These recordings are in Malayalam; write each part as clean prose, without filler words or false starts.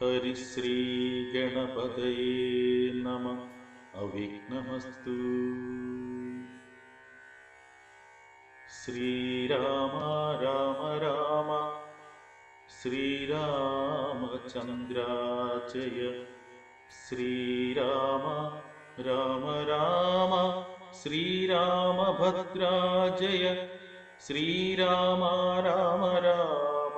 ഹരിശ്രീ ഗണപതയേ നമഃ. അവിഘ്നമസ്തു. ശ്രീരാമ രാമ രാമ ശ്രീരാമചന്ദ്രാജയ. ശ്രീരാമ രാമ രാമ ശ്രീരാമഭദ്രാജയ. ശ്രീരാമ രാമ രാമ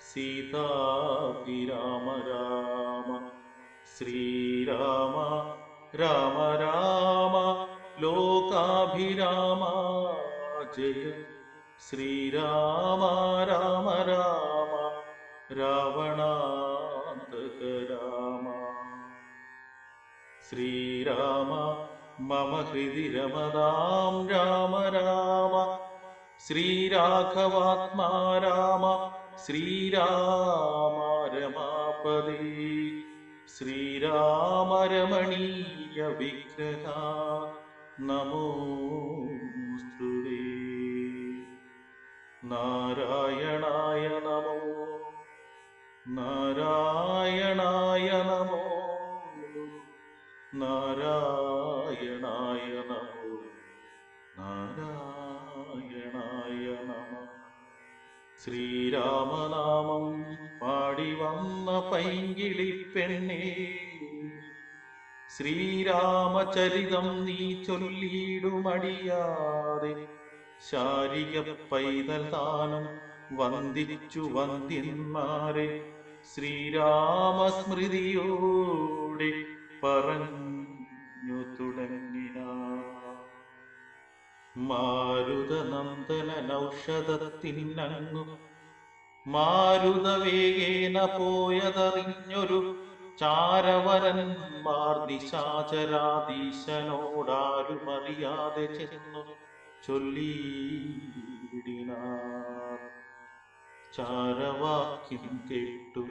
സീതാഭിരാമ രാമ. ശ്രീരാമ രാമ രാമ ലോകാഭിരാമ ജയ. ശ്രീരാമ രാമ രാമ രാവണാന്തക രാമ. ശ്രീരാമ മമ ഹൃദി രമതാം രാമ രാമ. ശ്രീരാഘവാത്മാ രാമ. ശ്രീരാമ രമാപദേ. ശ്രീരാമ രമണീയ വിഗ്രഹ നമോസ്തുതേ. നാരായണായ നമോ നാരായണായ നമോ നാരായണായ നമോ നാരായണായ നമഃ. ശ്രീരാമനാമം പാടി വന്ന പൈങ്കിളി പെണ്ണേ, ശ്രീരാമചരിതം നീ ചൊല്ലിയിടുമടിയാതെ. ശാരിക പൈതൽ താനം വന്ദിച്ചു വന്ദ്യന്മാരെ ശ്രീരാമസ്മൃതിയോടെ പറഞ്ഞു തുടങ്ങിനാർ. മാരുതനന്ദനൗഷധത്തിനങ്ങു മാരുതവേഗേന പോയതറിഞ്ഞൊരു ചാരവരന്മാർ നിശാചരാധീശനോടാരുമറിയാതെ ചെന്നു ചൊല്ലിയിടിനാർ. ചാരവാക്യം കേട്ടു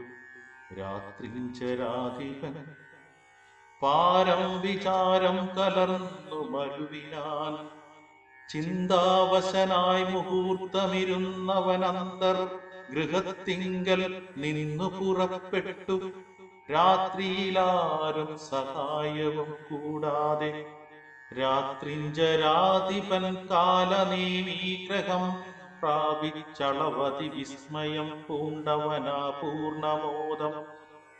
രാത്രിഞ്ചരാധിപൻ പാരം വിചാരം കലർന്നു മരുവിനാൻ. ചിന്താവശനായി മുഹൂർത്തമിരുന്നവനന്തർ ഗൃഹത്തിങ്കൽ നിന്നു പുറപ്പെട്ടു. രാത്രിയിലാരും സഹായവും കൂടാതെ രാത്രിഞ്ചരാധിപൻ കാലനേമീഗ്രഹം പ്രാപിച്ചളവതി വിസ്മയം പൂണ്ടവനാ പൂർണമോദം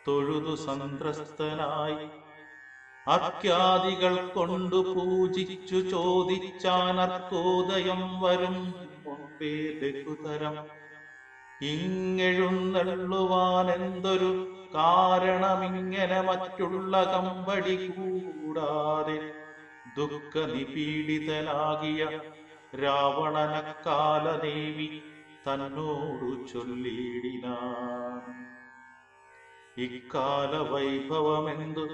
തൊഴുതു സന്ത്രസ്തനായി അർഘ്യാദികൾ കൊണ്ടു പൂജിച്ചു ചോദിച്ചാനർക്കോദയം വരും മുൻപേ ലഘുതരം ഇങ്ങെഴുന്നള്ളുവാനെന്തൊരു കാരണമിങ്ങനെ മറ്റുള്ള കമ്പടി കൂടാതെ. ദുഃഖനിപീഡിതനാകിയ രാവണനക്കാലദേവി തന്നോടു ചൊല്ലിയിടിനാൻ. ഇക്കാല വൈഭവമെന്തു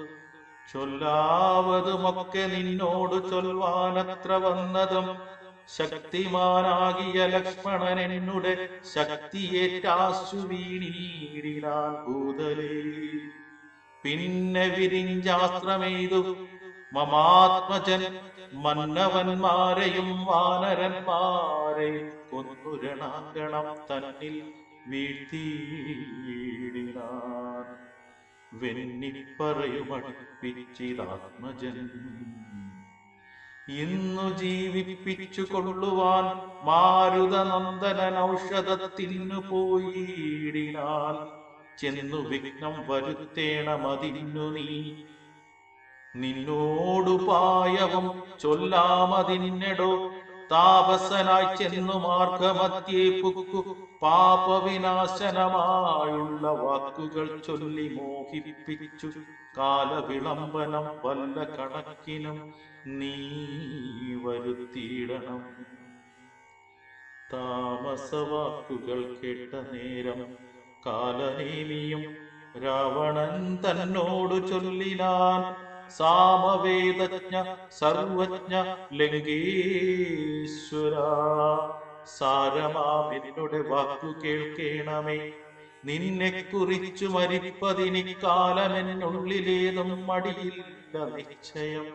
ചൊല്ലാവതുമൊക്കെ നിന്നോടു ചൊൽവാനത്ര വന്നതും. ശക്തിമാനാകിയ ലക്ഷ്മണൻ എന്നുടെ ശക്തിയേറ്റാശു വീണീടിനാൻ ഭൂതലേ. പിന്നെ വിരിഞ്ചാസ്ത്രമെയ്തു മമാത്മജൻ മന്നവന്മാരെയും വാനരന്മാരെ കൊന്നു രണാങ്കണം തന്നിൽ വീഴ്ത്തിയിടിനാൻ. വെന്നിപ്പറയുമടുപ്പിച്ചിതാത്മജൻ ഇന്നു ജീവിപ്പിച്ചു കൊള്ളുവാൻ മാരുതനന്ദനൻ ഔഷധത്തിനു പോയിടിനാൻ. ചെന്നു വിഘ്നം വരുത്തേണമതിന്നു നീ നിന്നോടുപായവും ചൊല്ലാമതിന്നെടോ. താപസനായി ചെന്നു മാർഗമധ്യേ പുക്കു പാപവിനാശനമായുള്ള വാക്കുകൾ ചൊല്ലി മോഹിപ്പിച്ചു കാലവിളംബനം വല്ല കണക്കിനും നീ വരുത്തിയിടണം. താമസവാക്കുകൾ കേട്ട നേരം കാലനേമിയും രാവണൻ തന്നോടു ചൊല്ലിനാൻ. സാമവേദജ്ഞ സർവജ്ഞ ലങ്കേശ്വര, സാരമാമെന്നുടെ വാക്കു കേൾക്കേണമേ. നിന്നെ കുറിച്ചു മരിപ്പതിനിക്കാലമെന്നുള്ളിലേതും മടിയില്ല നിശ്ചയം.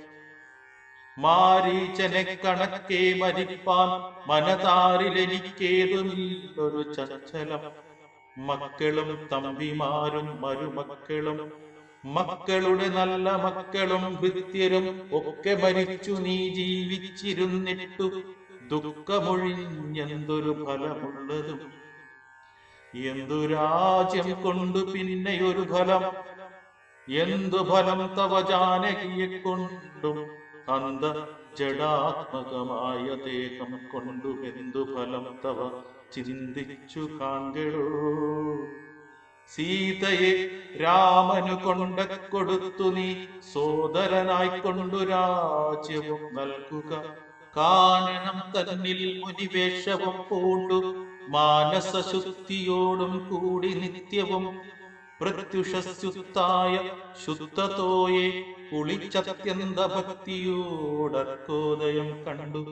മാരീചനെ കണക്കെ മരിപ്പാൻ മനതാരിലെനിക്കേതുമില്ലൊരു ചഞ്ചലം. മക്കളും തമ്പിമാരും മരുമക്കളും മക്കളുടെ നല്ല മക്കളും ഭൃത്യരും ഒക്കെ മരിച്ചു, നീ ജീവിച്ചിരുന്നിട്ടു ദുഃഖമൊഴിഞ്ഞെന്തൊരു ഫലമുള്ളതും. എന്തു രാജ്യം കൊണ്ടു പിന്നെയൊരു ഫലം, എന്തു ഫലം തവ ജാനകിയെ കൊണ്ടും അന്ത ജഡാത്മകമായ ദേഹം കൊണ്ടുമെന്തു ഫലം തവ ചിന്തിച്ചു കാൺകെടോ. സീതയെ രാമനു കൊണ്ട കൊടുത്തു നീ സോദരനായി കൊണ്ടു രാജ്യവും നൽകുക. കാനനം തന്നിൽ മുനിവേഷവും പൂണ്ടു മാനസശുദ്ധിയോടും കൂടി നിത്യവും പ്രത്യുഷസ്യുത്തായ ശുദ്ധതോയെ കുളിച്ചത്യന്ത ഭക്തിയോടർക്കോദയം കണ്ടു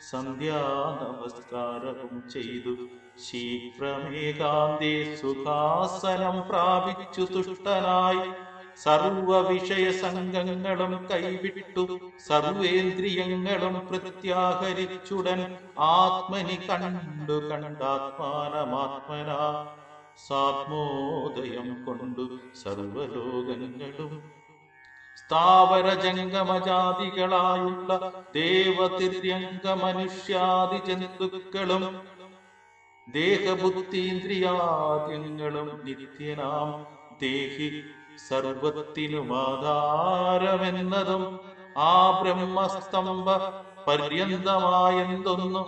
സന്ധ്യാ നമസ്കാരവും ചെയ്തു ശീഘ്രമേകാന്തേ സുഖാസനം പ്രാപിച്ചു തുഷ്ടനായി സർവ വിഷയ സംഘങ്ങളും കൈവിട്ടു സർവേന്ദ്രിയങ്ങളും പ്രത്യാഹരിച്ചുടൻ ആത്മനി കണ്ടു കണ്ടാത്മാനമാത്മനാ സാത്മോദയം കൊണ്ടു സർവലോകങ്ങളും സ്ഥാവര ജംഗമജാതികളായുള്ള ദേവതിര്യംഗ മനുഷ്യാദി ജന്തുക്കളും ദേഹബുദ്ധീന്ദ്രിയാദ്യങ്ങളും നിത്യനാം ദേഹി സർവത്തിനുമാധാരമെന്നതും ആ ബ്രഹ്മസ്തംഭ പര്യന്തമായെന്തൊന്നു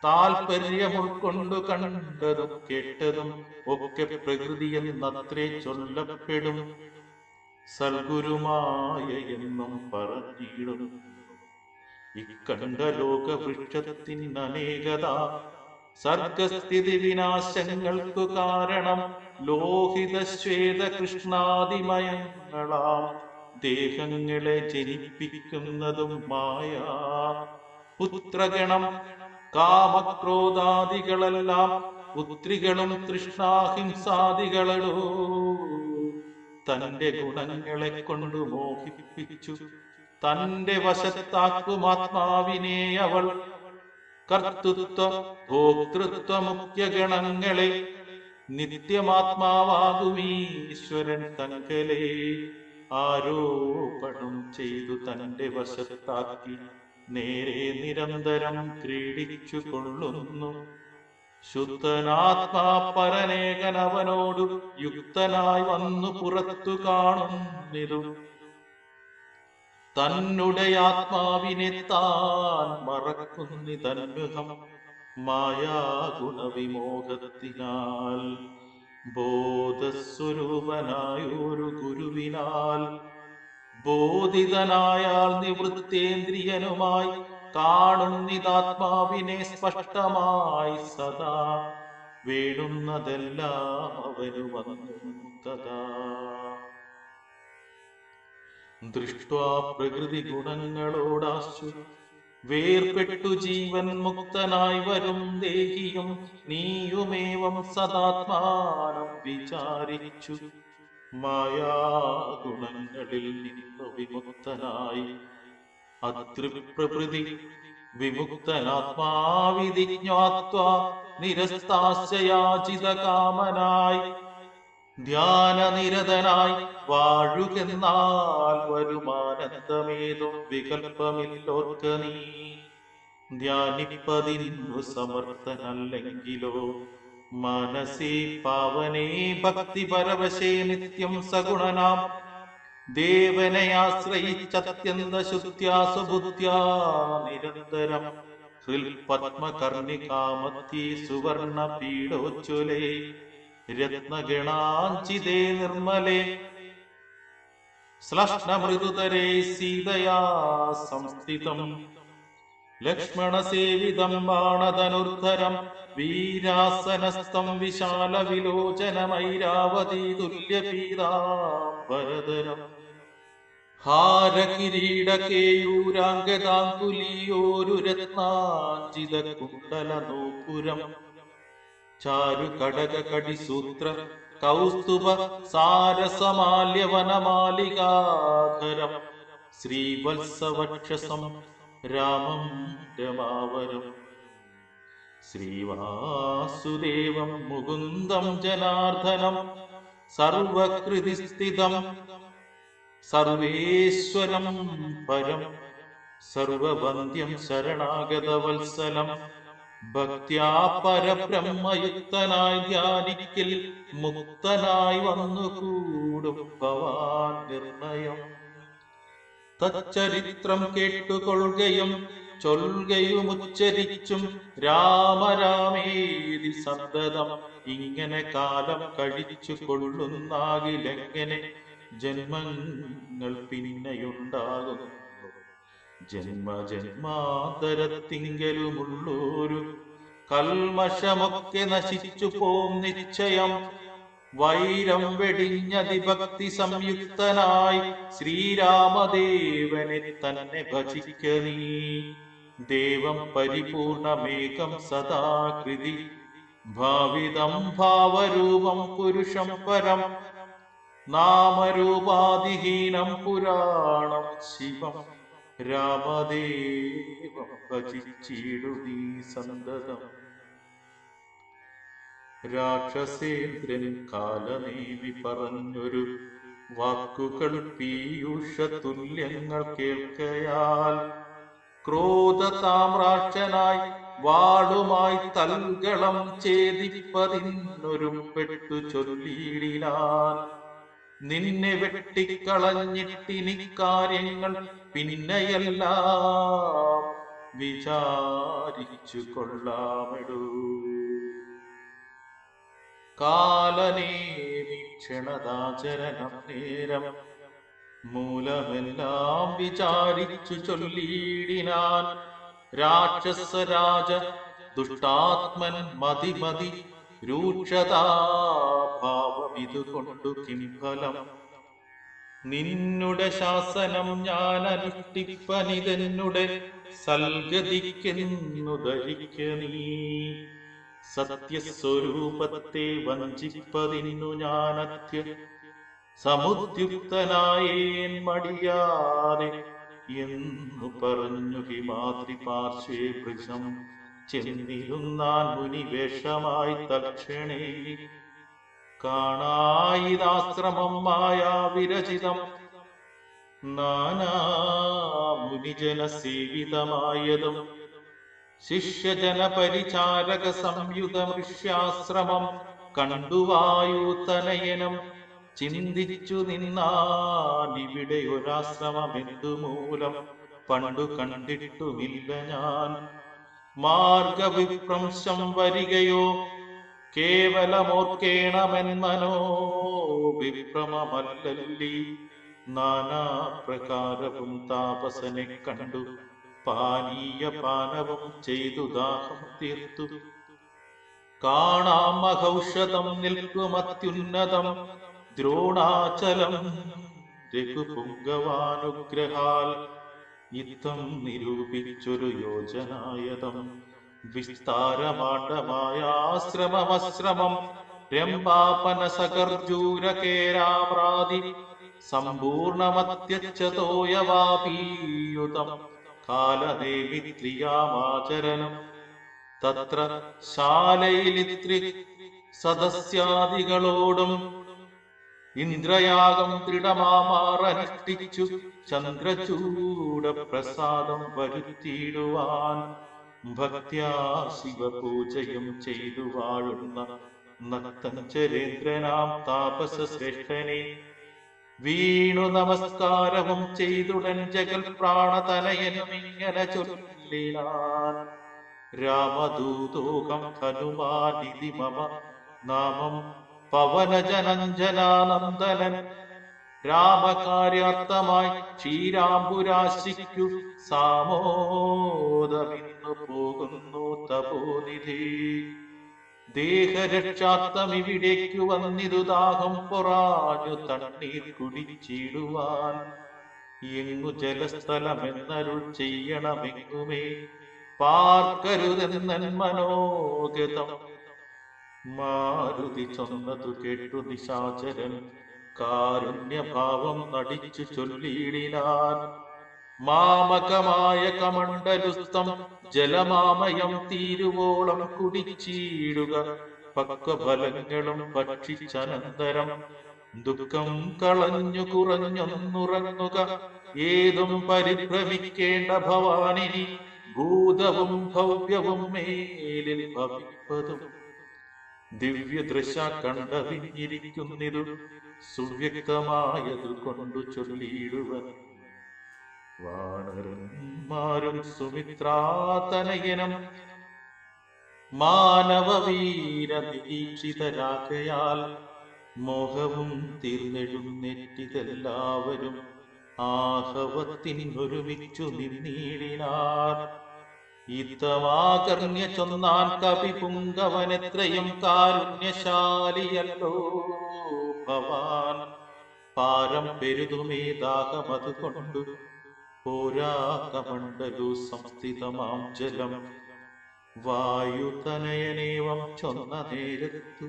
താൽപര്യം ഉൾക്കൊണ്ടു കണ്ടതും കേട്ടതും ഒക്കെ പ്രകൃതി എന്നത്രേ ചൊല്ലപ്പെടും. സൽഗുരുമായ എന്നും പറഞ്ഞിടും ഇക്കണ്ട ലോകവൃക്ഷത്തിനനേകത സർഗസ്ഥിതി വിനാശങ്ങൾക്കു കാരണം ലോഹിത ശ്വേത കൃഷ്ണാദിമയങ്ങളാം ദേഹങ്ങളെ ജനിപ്പിക്കുന്നതും മായ. പുത്രഗണം കാമക്രോധാദികളെല്ലാം പുത്രികളും തൃഷ്ണാഹിംസാദികളോ തന്റെ ഗുണങ്ങളെ കൊണ്ടു മോഹിപ്പിച്ചു തന്റെ വശത്താക്കുമാത്മാവിനെ അവൾ. കർത്തൃത്വ ഭോക്തൃത്വ മുഖ്യ ഗണങ്ങളെ നിത്യമാത്മാവാകുമീശ്വരൻ തങ്കലെ ആരോപണം ചെയ്തു തന്റെ വശത്താക്കി നേരെ നിരന്തരം ക്രീഡിച്ചു കൊള്ളുന്നു. ശുദ്ധനാത്മാ പരനേകനവനോടു യുക്തനായി വന്നു പുറത്തു കാണുന്നിതു തന്നെ ആത്മാവിനെ താൻ മറക്കുന്നിതന്മുഖം മായാഗുണവിമോഹത്തിനാൽ. ബോധസ്വരൂപനായൊരു ഗുരുവിനാൽ ബോധിതനായാൽ നിവൃത്തേന്ദ്രിയനുമായി കാണുന്നിതാത്മാവിനെ സ്പഷ്ടമായി സദാ. വേണുന്നതെല്ലാം അവനു വന്നു തഥാ. ദൃഷ്ട്വാ പ്രകൃതി ഗുണങ്ങളോടാശു വേർപെട്ടു ജീവൻ മുക്തനായി വരും ദേഹിയും നീയുമേവം സദാത്മാനം വിചാരിച്ചു മായാഗുണങ്ങളിൽ നിന്നു വിമുക്തനായി അതൃപ്രകൃതി വിമുക്തനാത്മാവിധിജ്ഞാത്വാ നിരസ്താശയാചിത കാമനായി ധ്യാനനിരതനായി വാഴുകെന്നാൽ വരുമാനന്ദമേതും വികൽപ്പമില്ലോർക്ക നീ. ധ്യാനിപ്പതിന്നു സമർത്ഥനല്ലെങ്കിലോ മനസി പാവനേ ഭക്തി പരവശേ നിത്യം സഗുണനാം ദേവനെ ആശ്രയിച്ചത്യന്ത ശുദ്ധ്യാ സുബുദ്ധ്യാ നിരന്തരം ഹൃൽ പത്മകർണികാമത്തി സുവർണ പീഡോജ്വലേ രത്നഗണാഞ്ചിതേ നിർമ്മലേ ശ്ലഷ്ണമൃദുതരേ സീതയാ സംസ്ഥിതം ലക്ഷ്മണസേവിതം ബാണധനുർധരം വീരാസനസ്ഥം വിശാല വിലോചനമൈരാവതീ തുല്യപീതാംബരധരം ഹാരകിരീടകേയൂരാംഗദാങ്കുലിയോരു രത്നാഞ്ചിത കുണ്ടല നോപുരം ചാരു കടക കടിസൂത്ര കൗസ്തുഭ സാരസമാല്യവനമാലികാധരം ശ്രീവത്സവക്ഷസം രാമം രമാവരം ശ്രീവാസുദേവം മുകുന്ദം ജനാർദ്ദനം സർവകൃതിസ്ഥിതം സർവേശ്വരം പരം സർവവന്ദ്യം ശരണാഗതവത്സലം ഭക്ത്യാ പരബ്രഹ്മയുക്തനായി ധ്യാനിക്കിൽ മുക്തനായി വന്നുകൂടും ഭവാൻ നിർണയം. തച്ചരിത്രം കേട്ടുകൊള്ളുകയും ചൊല്ലുകയും ഉച്ചരിച്ചും രാമരാമേതി സന്തതം ഇങ്ങനെ കാലം കഴിച്ചു കൊള്ളുന്നാകിലെങ്ങനെ ജന്മങ്ങൾ പിന്നെയുണ്ടാകുന്നു. ജന്മജന്മാന്തരത്തിങ്കലുമുള്ളൊരു കൽമഷമൊക്കെ നശിച്ചു പോം നിശ്ചയം. വൈരം വെടിഞ്ഞതിഭക്തി സംയുക്തനായി ശ്രീരാമദേവനെ തന്നെ ഭജിക്ക നീ. ദേവം പരിപൂർണമേകം സദാകൃതി ഭാവിതം ഭാവരൂപം പുരുഷം പരം നാമരൂപാദിഹീനം പുരാണം ശിവം രാമദേവം ഭജിച്ചിടുതീ സന്തതം. രാക്ഷസേന്ദ്രൻ കാലനേമി പറഞ്ഞൊരു വാക്കുകൾ പീയൂഷ തുല്യങ്ങൾ കേൾക്കയാൽ ക്രോധതാമ്രാക്ഷനായി വാളുമായി തൽഗളം ഛേദിപ്പതിന്നൊരും പെട്ടു ചൊല്ലിയിടിനാൻ. നിന്നെ വെട്ടിക്കളഞ്ഞിട്ടിനി കാര്യങ്ങൾ പിന്നെയെല്ലാം വിചാരിച്ചു കൊള്ളാമെടൂ. കാലനേ വീക്ഷണദാചരണം നേരം മൂലമെല്ലാം വിചാരിച്ചു ചൊല്ലിയിടിനാൻ. രാക്ഷസരാജ ദുഷ്ടാത്മൻ മതിമതി രൂക്ഷതാഭാവം ഇതുകൊണ്ടു കിംഫലം. നിന്നുടെ ശാസനം ഞാൻ അനുഷ്ഠിപ്പനിതെന്നുടെ സൽഗതിക്കെന്നു ധരിക്ക നീ. സത്യസ്വരൂപത്തെ വഞ്ചിപ്പതിന്നു ഞാനത്യ സമുദ്യുക്തനായേൻ മടിയാതെ എന്നു പറഞ്ഞു ഹിമാദ്രി പാർശ്വേ വൃഷം ചെന്നിരുന്നാൻ മുനിവേഷമായി തൽക്ഷണേ. കാണായിതാശ്രമം മായാവിരചിതം നാനാ മുനിജന സേവിതമായതും ശിഷ്യജന പരിചാരക സംയുത ഋഷ്യാശ്രമം കണ്ടുവായൂതനയനം ചിന്തിച്ചു നിന്നാനിവിടെ ഒരാശ്രമം എന്തുമൂലം പണ്ടു കണ്ടിട്ടുമില്ല ഞാൻ. മാർഗവിഭ്രംശം വരികയോ കേവലമോർക്കേണമെന്മനോ വിഭ്രമമല്ലല്ലി. നാനാപ്രകാരവും താപസനെ കണ്ടു പാനീയപാനവും ചെയ്തു ദാഹം തീർത്തു. കാണാം മഹൗഷധം നിൽക്കുമത്യുന്നതം ദ്രോണാചലം രഘുപുങ്കവാനുഗ്രഹാൽ യുദ്ധം നിരൂപിച്ചൊരു യോജനായതം. വിസ്താരമാണ്ഡമായാശ്രമമശ്രമം രംഭാപനസകർജൂരകേരാമ്രാതി സമ്പൂർണമത്യച്ചതോയവാപീയുതം കാലദേവിത്രിയാമാചരണം. തത്ര ശാലയിലിത്രി സദസ്യാദികളോടും ഇന്ദ്രയാഗം ദൃഢമാമാറനുഷ്ഠിച്ചു ചന്ദ്രചൂഡ പ്രസാദം വരുത്തിയിടുവാൻ. ഭക്ത്യാ ശിവപൂജയും ചെയ്തു വാഴുന്ന നക്തഞ്ചരേന്ദ്രനാം താപസ ശ്രേഷ്ഠനെ വീണു നമസ്കാരവും ചെയ്തുടൻ ജഗൽ പ്രാണതനയനും ഇങ്ങനെ ചൊല്ലിനാൻ. രാമദൂതോകം ഹനുമാനിധി മമ നാമം പവനജനഞ്ജനാനന്ദനൻ. രാമകാര്യാർത്ഥമായി ക്ഷീരാംബുരാശിക്കു സാമോദമിന്നു പോകുന്നു തപോനിധി. ദേഹരക്ഷാർത്ഥം ഇവിടേക്കു വന്നിതു ദാഹം പൊറാഞ്ഞു തണ്ണീർ കുടിച്ചിടുവാൻ. എങ്ങു ജലസ്ഥലമെന്നരുൾ ചെയ്യണമെങ്ങുമേ പാർക്കരുതെന്നൻ മനോഗതം. മാരുതി ചൊന്നതു കേട്ടു നിശാചരൻ കാരുണ്യഭാവം നടിച്ചു ചൊല്ലിയിടിനാൻ. മാമകമായ കമണ്ഡലുസ്തം ജലമാമയം തീരുവോളം കുടിച്ചിടുക. പക്വഫലങ്ങളും ഭക്ഷിച്ചനന്തരം ദുഃഖം കളഞ്ഞു കുറഞ്ഞൊന്നുറങ്ങുക. ഏതും പരിഭ്രമിക്കേണ്ട ഭവാനിനി, ഭൂതവും ഭവ്യവും മേലിൽ ഭവിപ്പതും. ദിവ്യദൃശ കണ്ടറിഞ്ഞിരിക്കുന്നിതു സുവ്യക്തമായതു കൊണ്ടു ചൊല്ലിയിടുവൻ. വാനരന്മാരും സുമിത്രാതനയനും മാനവവീര നിരീക്ഷിതരാകയാൽ മോഹവും തീർന്നെഴുന്നേറ്റിതെല്ലാവരും ആഹവത്തിനൊരുമിച്ചു നിന്നീടിനാർ. ഇത്തമാകർണ്യ ചൊന്നാൻ കവിപുങ്കവനെത്രയും കാരുണ്യശാലിയല്ലോ ഭവാൻ. പാരം പെരുതുമേ ദാഹമതു കൊണ്ടു പോരാ കമണ്ഡലു സംസ്ഥിതമാം ജലം. വായുതനയനേവം ചൊന്ന നേരത്തു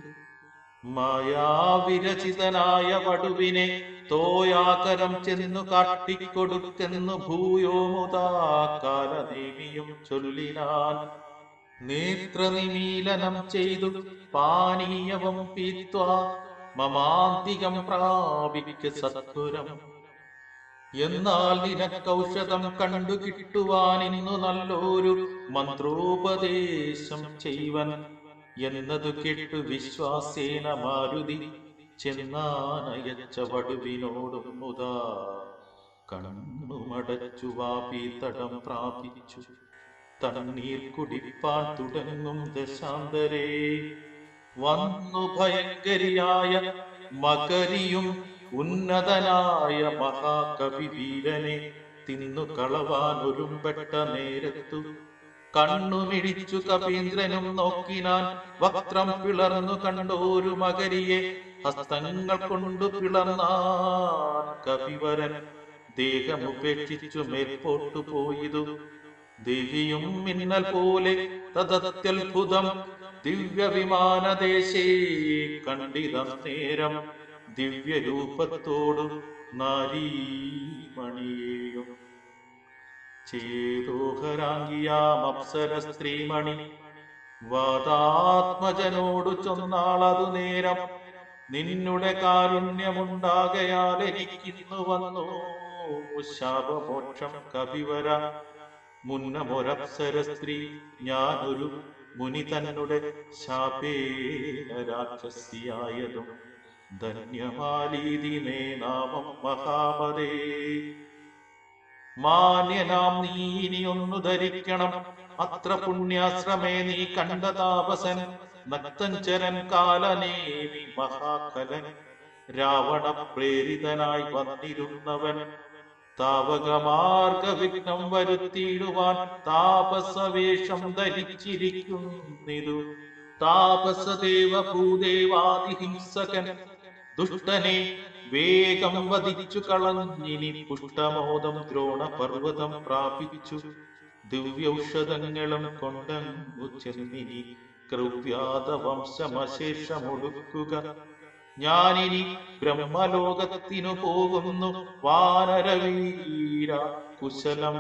മായാവിരചിതനായ വടുവിനെ തോയാകരം ചെന്നു കാട്ടിക്കൊടുക്കെന്നു ഭൂയോ മുതാ കാലനേമിയും ചൊല്ലിനാൻ. നേത്രനിമീലനം ചെയ്തു പാനീയവും പീത്വാ മമാന്തികം പ്രാപിക്ക സത്വരം. എന്നാൽ നിനക്കൗഷധം കണ്ടു കിട്ടുവാനിന്നു നല്ലൊരു മന്ത്രോപദേശം ചെയ്വൻ എന്നതു കേട്ടു വിശ്വാസേന മാരുതി ചെന്നാനയച്ച വടുവിനോടും മുതാ കണ്ണുമടച്ചു വാപീതടം പ്രാപിച്ചു തണ്ണീർ കുടിപ്പാൻ തുടങ്ങും ദശാന്തരേ. വന്നു ഭയങ്കരിയായ മകരിയും ഉന്നതനായ മഹാകവി വീരനെ തിന്നു കളവാൻ ഒരുമ്പെട്ട നേരത്തു കണ്ണുമിടിച്ചു കപീന്ദ്രനും നോക്കിനാൻ. വക്രം പിളർന്നു കണ്ടോരു മകരിയെ ഹസ്തങ്ങൾ കൊണ്ടു പിളർന്നാൻ കവിവരൻ. ദേഹമുപേക്ഷിച്ചു മേൽപോട്ടു പോയിതു ദേഹിയും മിന്നൽ പോലെ തദത്യത്ഭുതം. ദിവ്യവിമാനദേശേ കണ്ടിതം നേരം ദിവ്യരൂപത്തോടു നാരീമണിയേയും. ചേതോഹരാംഗിയാമപ്സര സ്ത്രീമണി വാതാത്മജനോടു ചൊന്നാളതു നേരം. നിന്നുടെ കാരുണ്യമുണ്ടാകയാൽ എനിക്കിന്നു വന്നു ശാപമോക്ഷം കവിവര. മുന്നമൊരപ്സര സ്ത്രീ ഞാനൊരു മുനി തന്നുടെ ശാപേന രാക്ഷസിയായതും ധന്യമാലീതി മേ നാമം മഹാപദേ. മാന്യനാം നീ ഇനിയൊന്നു ധരിക്കണം, അത്ര പുണ്യാശ്രമേ നീ കണ്ട താപസൻ നക്തഞ്ചരൻ കാലനേമി മഹാകലൻ. രാവണ പ്രേരിതനായി വന്നിരുന്നവൻ താവകമാർഗവിഘ്നം വരുത്തിയിടുവാൻ താപസവേഷം ധരിച്ചിരിക്കുന്നിതു. താപസദേവ ഭൂദേവാദിഹിംസകൻ ദുഷ്ടനെ വേഗം വധിച്ചു കളഞ്ഞിനി പുഷ്ടമോദം ദ്രോണപർവ്വതം പ്രാപിച്ചു. ദിവ്യൌഷധങ്ങളും കൊണ്ടങ്ങു ചെന്നിനി ക്രൗവ്യാത വംശമശേഷമൊടുക്കുക. ഞാനിനി ബ്രഹ്മലോകത്തിനു പോകുന്നു വാനരവീര കുശലം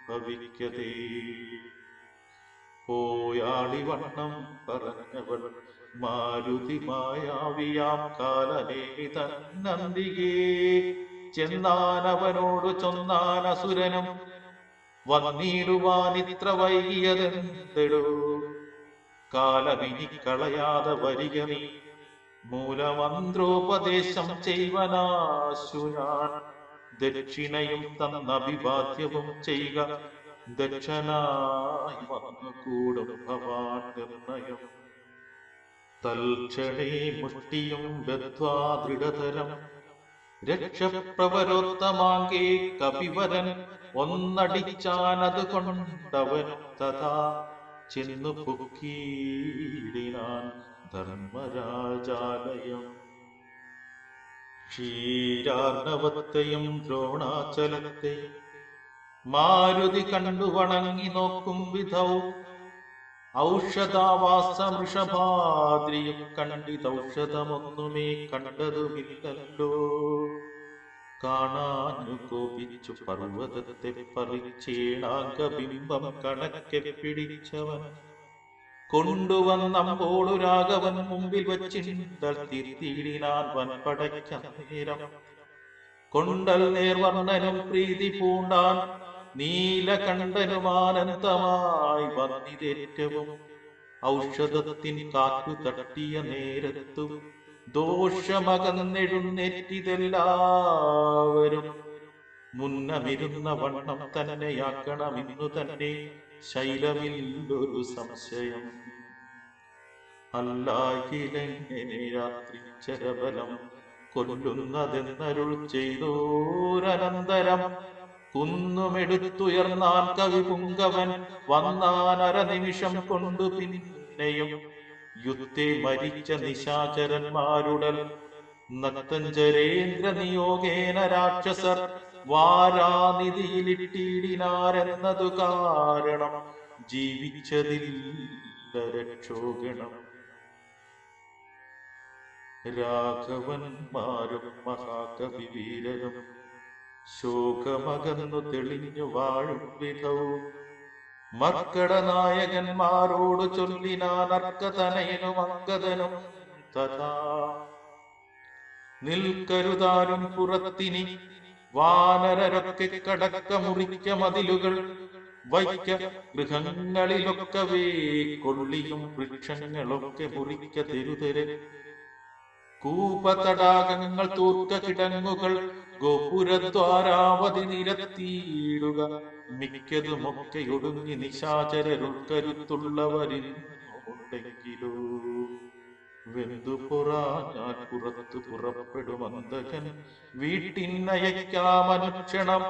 ഭവിക്കതേ. പോയാളിവണ്ണം പറഞ്ഞവൾ മാരുതി മായാവിയാം കാലനേമി തന്നന്തികേ. ചെന്നാനവനോടു ചൊന്നാൻ അസുരനും വന്നിടുവാനിത്ര വൈകിയതെന്തെടോ. കാലമിനി കളയാതെ വരിക നീ, മൂലമന്ത്രോപദേശം ചെയ്വനാശു ഞാൻ. ദക്ഷിണയും തന്നഭിവാദ്യവും ചെയ്യുക, ദക്ഷനായി വന്നുകൂടും ഭവാൻ നിർണയം. തൽക്ഷണേ മുഷ്ടിയും ബദ്ധ്വാ ദൃഢതരം രക്ഷപ്രവരോത്തമാങ്കേ കപിവരൻ ഒന്നടിച്ചാനത് കൊണ്ടവനും തഥാ ചെന്നു പൊക്കീടിനാൻ ധർമ്മരാജാലയം. ക്ഷീരാർണവത്തെയും ദ്രോണാചലത്തെ മാരുതി കണ്ടു വണങ്ങി നോക്കും വിധൗ ഔഷധാവാസമൃഷഭാദ്രിയും കണ്ടിതൗഷധമൊന്നുമേ കണ്ടതുമില്ലല്ലോ. കാണാഞ്ഞു കോപിച്ചു പർവ്വതത്തെ പറിച്ചേണാംഗബിംബം കണക്കെ പിടിച്ചവൻ കൊണ്ടുവന്നമ്പോളു രാഘവൻ മുമ്പിൽ വച്ചിണ്ടൽ തീർത്തിയിടിനാൻ വൻപടയ്ക്ക നേരം. കൊണ്ടൽ നേർവർണ്ണനും പ്രീതി പൂണ്ടാൻ നീലകണ്ഠനുമാനന്ദമായി വന്നിതേറ്റവും. ഔഷധത്തിൻ കാറ്റു തട്ടിയ നേരത്തു ദോഷമകന്നെഴുന്നേറ്റിതെല്ലാവരും. മുന്നമിരുന്ന വണ്ണം തന്നെയാക്കണമെന്നു തന്നെ ശൈലമില്ലൊരു സംശയം. അല്ലായിലെങ്ങനെ രാത്രി ചരബലം കൊല്ലുന്നതെന്നരുൾ ചെയ്തോരനന്തരം കുന്നുമെടുത്തുയർന്നാൻ കവിപുങ്കവൻ വന്നാൻ അരനിമിഷം കൊണ്ടു. പിന്നെയും യുദ്ധേ മരിച്ച നിശാചരന്മാരുടൽ നക്തഞ്ചരേന്ദ്ര നിയോഗേന രാക്ഷസർ വാരാനിധിയിലിട്ടിടിനാരെന്നതു കാരണം ജീവിച്ചതില്ല രക്ഷോഗണം. രാഘവന്മാരും മഹാകവിവീരരും ശോകമകന്നു തെളിഞ്ഞു വാഴും വിധവും മർക്കടനായകന്മാരോട് ചൊല്ലിനാൻ അർക്കതനയനും അങ്കദനും തഥാ. നിൽക്കരുതാരും പുറത്തിനി വാനരരൊക്കെ കടക്ക മുറിക്ക മതിലുകൾ വൈക്ക ഗൃഹങ്ങളിലൊക്കവേ കൊള്ളിയും വൃക്ഷങ്ങളൊക്കെ മുറിക്ക തെരുതെരെ. കൂപതടാകങ്ങൾ തൂർക്ക കിടങ്ങുകൾ ഗോപുരദ്വാരാവധി നിരത്തിയിടുക. മിക്കതുമൊക്കെ ഒടുങ്ങി നിശാചരരുൾക്കരുത്തുള്ളവരിന്നുണ്ടെങ്കിലോ. വെന്തുപൊറാ ഞാൻ പുറത്തു പുറപ്പെടും അന്തകൻ വീട്ടിനയക്കാമനുക്ഷണം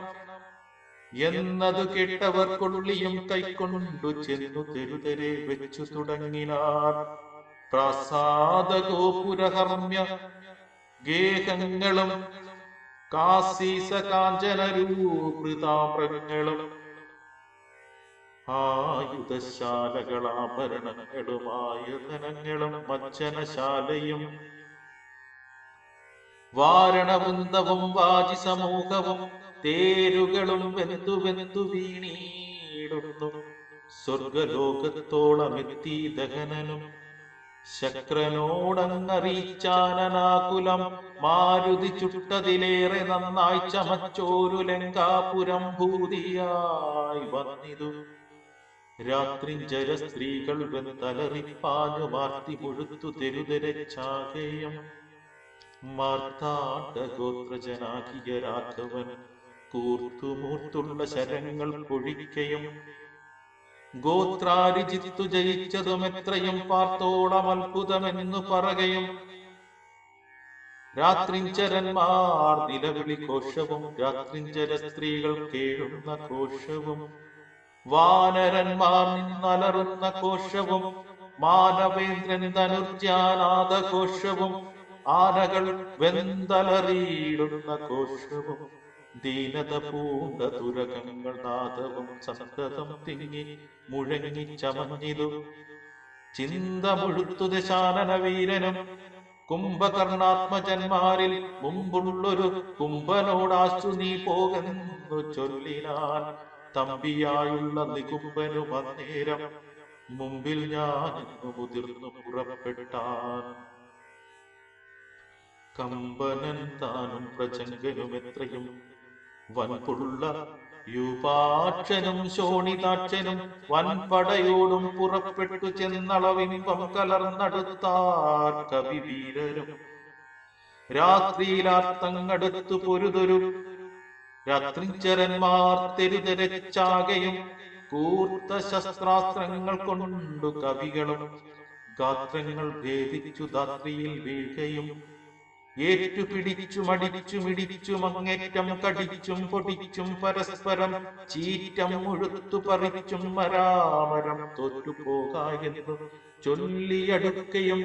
എന്നതു കേട്ടവർ കൊള്ളിയും കൈക്കൊണ്ടു ചെന്നു തെരുതെരെ വെച്ചു തുടങ്ങിനാർ. പ്രാസാദ ഗോപുരഹർമ്മ്യ ഗേഹങ്ങളും കാസീസ കാഞ്ചനരൂപൃതാമ്രങ്ങളും ആയുധശാലകളാഭരണങ്ങളുമായ ധനങ്ങളും മജ്ജനശാലയും വാരണവൃന്ദവും വാജി സമൂഹവും തേരുകളും വെന്തു വെന്തു വീണീടുന്നു. സ്വർഗലോകത്തോളമെത്തി ദഹനനും ശക്രനോടങ്ങറിയിച്ചാനനാകുലം മാരുതി ചുട്ടതിലേറെ നന്നായി ചമച്ചോരു ലങ്കാപുരം ഭൂതിയായി വന്നിതു. രാത്രിഞ്ചര സ്ത്രീകൾ വെന്തലറിപ്പാഞ്ഞു മാർത്തി മുഴുത്തു തെരുതെരച്ചാകയും മാർത്താണ്ഡഗോത്രജനാകിയ രാഘവൻ കൂർത്തുമൂർത്തുള്ള ശരങ്ങൾ പൊഴിക്കയും ഗോത്രാരിജിത്തു ജയിച്ചതുമെത്രയും പാർത്തോളം അത്ഭുതമെന്നു പറകയും. രാത്രിഞ്ചരന്മാർ നിലവിളി ഘോഷവും രാത്രിഞ്ചര സ്ത്രീകൾ കേഴുന്ന ഘോഷവും വാനരന്മാർ നിന്നലറുന്ന ഘോഷവും മാനവേന്ദ്രൻ ധനുർജാനാദ ഘോഷവും ആനകൾ വെന്തലറിയിടുന്ന ഘോഷവും ദീനത പൂണ്ട തുരകങ്ങൾ നാദവും സന്തതം തിങ്ങി മുഴങ്ങി ചമഞ്ഞിതു. ചിന്ത മുഴുത്തു ദശാനന വീരനും കുംഭകർണാത്മജന്മാരിൽ മുമ്പുള്ളൊരു കുംഭനോടാശു നീ പോകെന്നു ചൊല്ലിനാൻ. തമ്പിയായുള്ള നികുംഭനും അന്നേരം മുമ്പിൽ ഞാനെന്നു മുതിർന്നു പുറപ്പെട്ടാൻ. കമ്പനൻ താനും പ്രചങ്കനും എത്രയും വൻപുള്ള യൂപാക്ഷനും ശോണിതാക്ഷനും വൻപടയോടും പുറപ്പെട്ടു ചെന്നളവിമ്പം കലർന്നടുത്താർ കവിവീരരും. രാത്രിയിലാർത്തങ്ങടുത്തു പൊരുതൊരു രാത്രിഞ്ചരന്മാർ തെരുതെരച്ചാകയും കൂർത്ത ശസ്ത്രാസ്ത്രങ്ങൾ കൊണ്ടു കവികളും ഗാത്രങ്ങൾ ഭേദിച്ചു ധാത്രിയിൽ വീഴുകയും ഏറ്റുപിടിച്ചും അടിച്ചും ഇടിച്ചും അങ്ങേറ്റം കടിച്ചും പൊടിച്ചും പരസ്പരം ചീറ്റം മുഴുത്തു പറിച്ചും മരാമരം തോറ്റുപോകായെന്നു ചൊല്ലിയടുക്കയും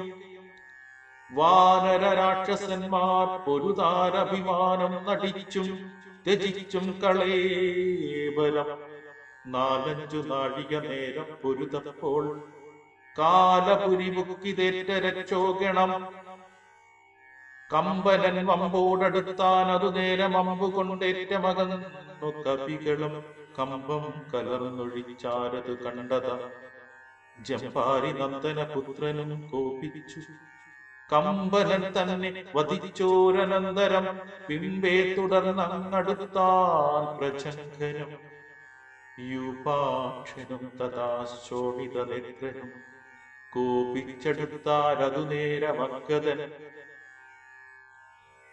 വാനര രാക്ഷസന്മാർ പൊരുതാരഭിമാനം നടിച്ചും ത്യജിച്ചും കളേബരം 4-5 നാഴിക നേരം പൊരുതപ്പോൾ കാലപുരി മുക്കിതേറ്റരച്ചോഗണം. കമ്പനൻ വമ്പോടടുത്താൻ അതു നേരം അമ്പു കൊണ്ടേറ്റമകന്നു കവികളും കമ്പം കലർന്നൊഴിച്ചാരതു കണ്ടത ജംപാരി നന്ദന പുത്രനും കോപിച്ചു. കമ്പനൻ തന്നെ വധിച്ചോരനന്തരം പിമ്പേ തുടർന്നങ്ങടുത്താൻ പ്രചങ്കനും യൂപാക്ഷനും തഥാ ശോണിത നേത്രനും കോപിച്ചെടുത്താരതു നേരമഗതൻ.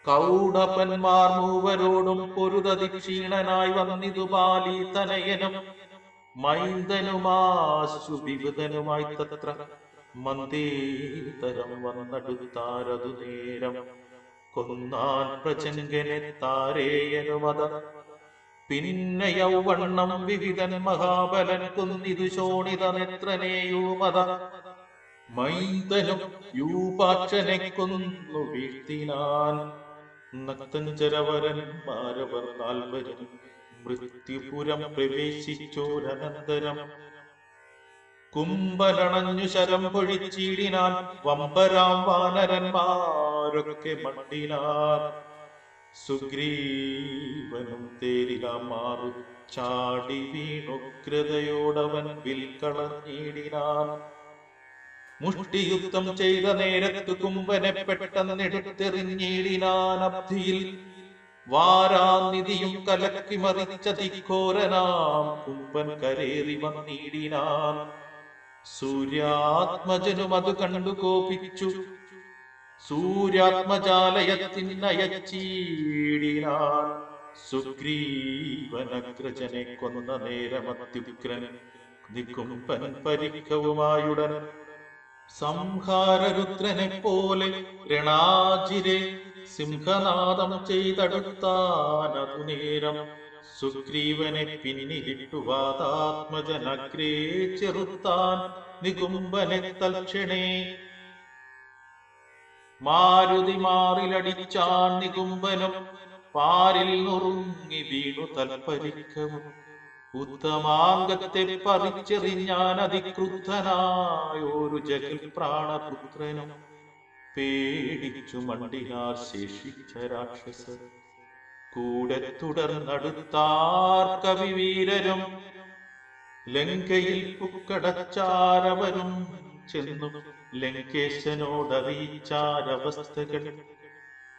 കൗടപന്മാർ മൂവരോടും പൊരുതതി ക്ഷീണനായി വന്നിതു ബാലി തനയനും മൈന്ദനുമാശു വിവിധനുമായി തത്ര മന്ദേതരം വന്നടുത്താരതു നേരം കൊന്നാൻ പ്രചങ്കനെ താരേയനുമത. പിന്നെ യൗവണ്ണം വിവിധൻ മഹാബലൻ കുന്നിതു ശോണിത നേത്രനെയുമത. മൈന്ദനും യൂപാക്ഷനെ കൊന്നു വീഴ്ത്തിനാൻ. നക്തഞ്ചരവരന്മാരവർ 4 മൃത്യുപുരം പ്രവേശിച്ചോരനന്തരം കുംഭനണഞ്ഞു ശരം പൊഴിച്ചിടിനാൻ. വമ്പരാം വാനരന്മാരൊക്കെ മണ്ടിനാർ. സുഗ്രീവനും തേരിലാമാറു ചാടി വീണുഗ്രതയോടവൻ വിൽക്കളഞ്ഞിടിനാൻ. മുഷ്ടിയുദ്ധം ചെയ്ത നേരത്തു കുംഭനെ പെട്ടെന്നെടുത്തെറിഞ്ഞിടിനാൻ. അബ്ധിയിൽ വാരാനിധിയും കലക്കി മറിച്ച ധിഘോരനാം കുംഭൻ കരേറി വന്നിടിനാൻ. സൂര്യാത്മജനും അത് കണ്ടു കോപിച്ചു സൂര്യാത്മജാലയത്തിനയച്ചീടിനാൻ. സുഗ്രീവനഗ്രജനെ കൊന്ന നേരമത്യുഗ്രൻ നികുംഭൻ പരിക്കവുമായുടൻ സംഹാരരുദ്രനെ പോലെ രണാജിരെ സിംഹനാദം ചെയ്തടുത്താനതു നേരം. സുഗ്രീവനെ പിന്നിലിട്ടു വാതാത്മജനഗ്രേ ചെറുത്താൻ നികുംഭനെ തൽക്ഷണേ. മാരുതി മാറിലടിച്ചാൻ നികുംഭനും പാരിൽ നുറുങ്ങി വീണു തൽപരിക്കവും. ഉത്തമാംഗത്തെ പറിച്ചെറിഞ്ഞാൻ അതിക്രുദ്ധനായൊരു ജഗൽ പ്രാണപുത്രനും പേടിച്ചു മണ്ടിനാർ ശേഷിച്ച രാക്ഷസർ. കൂടെ തുടർന്നടുത്താർ കവിവീരരും ലങ്കയിൽ പുക്കടച്ചാരവരും ചെന്നു ലങ്കേശനോടറിയിച്ചാരവസ്ഥകൾ.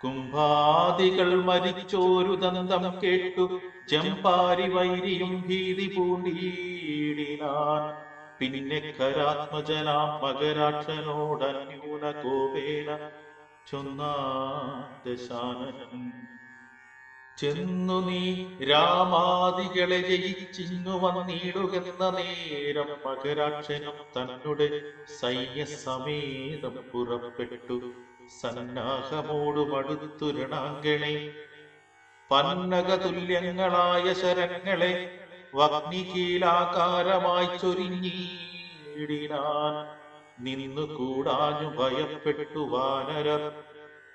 കുംഭാദികൾ മരിച്ചോരു ദന്തം കേട്ടു ജംപാരി വൈരിയും ഭീതി പൂണ്ടിയിടിനാൻ. പിന്നെ ഖരാത്മജനാം മകരാക്ഷനോടന്യൂന കോപേന ചൊന്നാൻ ദശാനനൻ. ചെന്നു നീ രാമാദികളെ ജയിച്ചിങ്ങു വന്നിടുകെന്ന നേരം മകരാക്ഷനും തന്നെ സൈന്യസമേതം പുറപ്പെട്ടു സന്നാഹമോടുമടുത്തു രണാങ്കണേ. പന്നകതുല്യങ്ങളായ ശരങ്ങളെ വഗ്നികീലാകാരമായി ചൊരിഞ്ഞിടിനാൻ. നിന്നു കൂടാഞ്ഞു ഭയപ്പെട്ടു വാനരർ.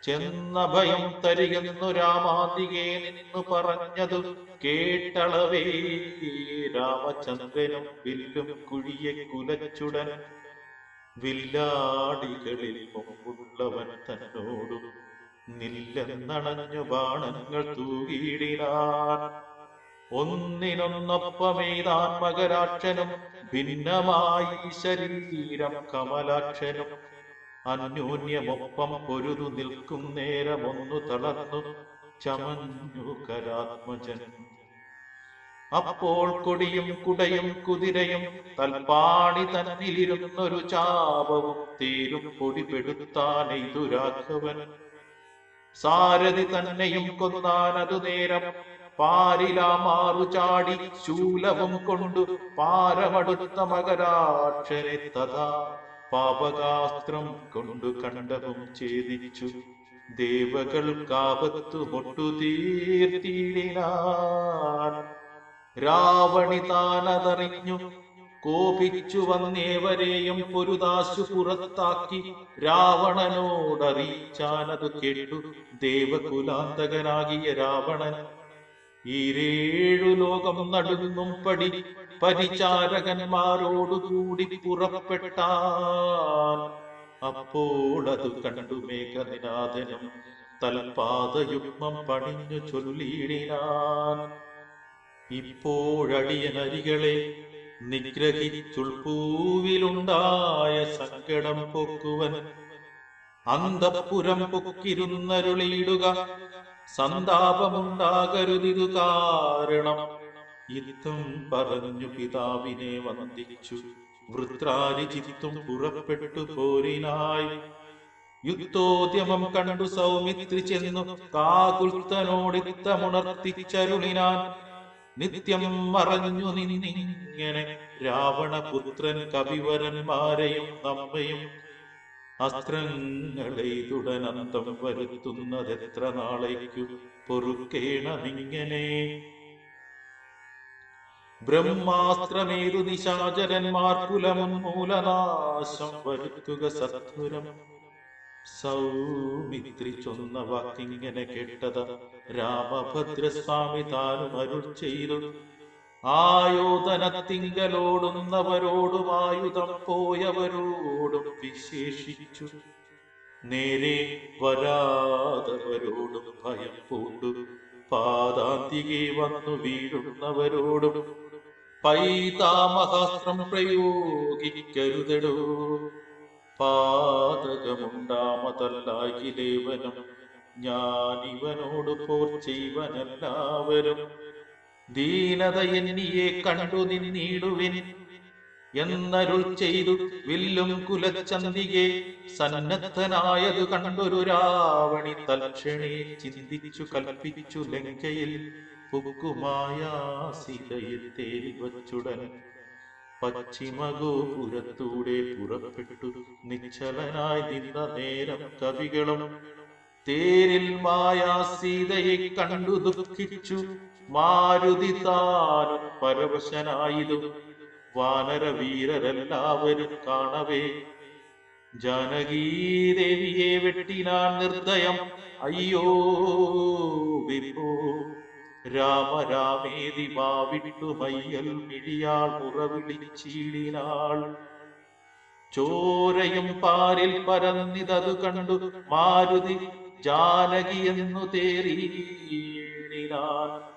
ചെന്ന ഭയം തരികെന്നു രാമാതികെ നിന്നു പറഞ്ഞതു കേട്ടളവേ രാമചന്ദ്രനും വില്ലും കുഴിയെ കുലച്ചുടൻ. വില്ലാടികളിൽ മുമ്പുള്ളവൻ തന്നോടു നില്ലെന്നണഞ്ഞു ബാണങ്ങൾ തൂകിയിടിനാൻ. ഒന്നിനൊന്നൊപ്പമെയ്താൻ മകരാക്ഷനും ഭിന്നമായി ശരീരം കമലാക്ഷനും. അന്യോന്യമൊപ്പം പൊരുതു നിൽക്കും നേരമൊന്നു തളർന്നു ചമഞ്ഞു ഖരാത്മജൻ. അപ്പോൾ കൊടിയും കുടയും കുതിരയും തൽപ്പാണി തന്നിലിരുന്നൊരു ചാപവും തേരും പൊടിപെടുത്താനെയ്തു രാഘവൻ. സാരഥി തന്നെയും കൊന്നാനതു നേരം പാരിലാമാറു ചാടി ശൂലവും കൊണ്ടു പാരമടുത്ത മകരാക്ഷനെ തഥാ പാപകാസ്ത്രം കൊണ്ടു കണ്ടവും ഛേദിച്ചു ദേവകൾക്കാപത്തു മുട്ടുതീർത്തിയിടിനാൻ. രാവണി താനതറിഞ്ഞു കോപിച്ചു വന്നേവരെയും പൊരുതാശു പുറത്താക്കി രാവണനോടറിയിച്ചാനതു കേട്ടു ദേവകുലാന്തകനാകിയ രാവണൻ. ഈരേഴു ലോകം നടുങ്ങും പടി പരിചാരകന്മാരോടുകൂടി പുറപ്പെട്ടാൻ. അപ്പോൾ അത് കണ്ടു മേഘനിനാഥനും തൽപാദയുഗ്മം പണിഞ്ഞു ചൊല്ലിയിടിനാൻ. ഇപ്പോഴടിയനരികളെ നിഗ്രഹിച്ചുൾപൂവിലുണ്ടായ സങ്കടം പൊക്കുവൻ അന്തഃപുരം പൊക്കിരുന്നരുളിയിടുക. സന്താപമുണ്ടാകരുതിതു കാരണം. ഇത്തം പറഞ്ഞു പിതാവിനെ വന്ദിച്ചു വൃത്രാരിജിത്തും പുറപ്പെട്ടു പോരിനായി. യുദ്ധോദ്യമം കണ്ടു സൗമിത്രി ചെന്നു കാകുൽത്തനോടിത്തമുണർത്തിച്ചരുളിനാൻ. നിത്യം മറഞ്ഞു നിന്നിങ്ങനെ രാവണപുത്രൻ കവിവരന്മാരെയും നമ്മയും അസ്ത്രങ്ങളെയ്തുടനന്തം വരുത്തുന്നതെത്ര നാളേക്കു പൊറുക്കേണമിങ്ങനെ. ബ്രഹ്മാസ്ത്രമേതു നിശാചരന്മാർ കുലമുന്മൂലനാശം വരുത്തുക സത്വരം. സൗമിത്രി ചൊന്ന വാക്കിങ്ങനെ കേട്ടത് രാമഭദ്രസ്വാമി താനും അരുൾ ചെയ്തു. ആയോധനത്തിങ്കലോടുന്നവരോടും ആയുധം പോയവരോടും വിശേഷിച്ചു. നേരെ വരാതവരോടും ഭയം പൂണ്ടു പാദാന്തികെ വന്നു വീഴുന്നവരോടും പൈതാമഹാസ്ത്രം പ്രയോഗിക്കരുതടോ. പാതകമുണ്ടാമതല്ലായിലേവനും ഞാനിവനോട് പോർ ചെയ്വനെല്ലാവരും. ദീനത എന്നിയെ കണ്ടു നിന്നിടുവിൻ എന്നരുൾ ചെയ്തു വില്ലും കുലച്ചന്തികെ. സന്നദ്ധനായതു കണ്ടൊരു രാവണി തൽക്ഷണേ ചിന്തിച്ചു കൽപ്പിച്ചു ലങ്കയിൽ പൊക്കുമായ സീതയെ തേരി വച്ചുടൻ പശ്ചിമഗോപുരത്തൂടെ പുറപ്പെട്ടു നിശ്ചലനായി നിന്ന നേരം കവികളും തേരിൽ മായാ സീതയെ കണ്ടു ദുഃഖിച്ചു മാരുതി താനും പരവശനായതു. വാനരവീരരെല്ലാവരും കാണവേ ജാനകീദേവിയെ വെട്ടിനാൻ നിർദ്ദയം. അയ്യോ വിഭോ രാമരാമേതി വാവിട്ടു മയ്യൽ മിഴിയാൾ മുറവിളിച്ചീടിനാൾ. ചോരയും പാരിൽ പരന്നിതതു കണ്ടു മാരുതി ജാനകി എന്നു തേറിയിടിനാൻ.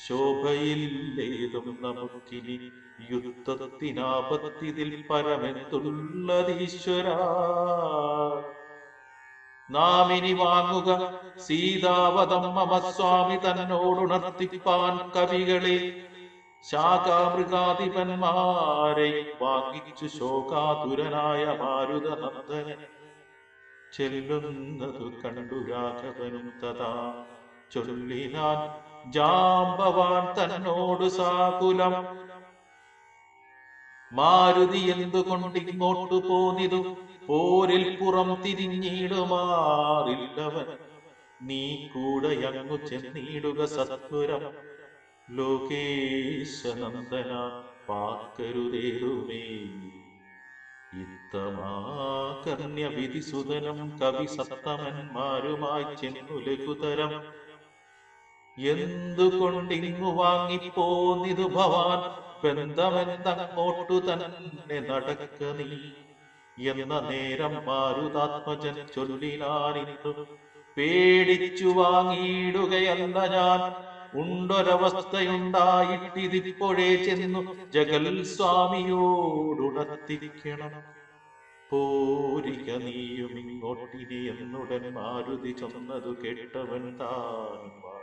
ശോഭയില്ലേതും നമുക്കിനി യുദ്ധത്തിനാപത്തിതിൽ പരമെന്തുള്ളതീശ്വര. നാം ഇനി വാങ്ങുക സീതാവതം മമ സ്വാമി തന്നോടുണർത്തിപ്പാൻ കവികളെ. ശാഖാമൃഗാധിപന്മാരെ വാങ്ങിച്ചു ശോകാതുരനായ മാരുതനന്ദനൻ ചെല്ലുന്നതു കണ്ടു രാഘവനും തഥാ ചൊല്ലിനാൻ ജാമ്പവാൻ തന്നോടു സാകുലം. മാരുതി എന്തുകൊണ്ടിങ്ങോട്ടു പോന്നിതു പോരിൽ പുറം തിരിഞ്ഞിടുമാറില്ലവൻ. നീ കൂടെയങ്ങു ചെന്നിടുക സത്വരം. ലോകേശനന്ദന പാർക്കരുതേതുമേ. ഇത്തമാകർണ്യ വിധിസുതനും കവി സത്തമന്മാരുമായി ചെന്നു ലഘുതരം. എന്തുകൊണ്ടിങ്ങു വാങ്ങിപ്പോന്നിതു ഭവാൻ ബന്ധമെന്തങ്ങോട്ടു തന്നെ നടക്ക നീ എന്ന നേരം മാരുതാത്മജൻ ചൊല്ലിനാനിന്നു. പേടിച്ചു വാങ്ങിയിടുകയല്ല ഞാൻ, ഉണ്ടൊരവസ്ഥയുണ്ടായിട്ടിതിപ്പോഴേ ചെന്നു ജഗൽ സ്വാമിയോടുണർത്തിക്കണം. പോരിക നീയും ഇങ്ങോട്ടിനി എന്നുടൻ മാരുതി ചൊന്നതു കേട്ടവൻ താനും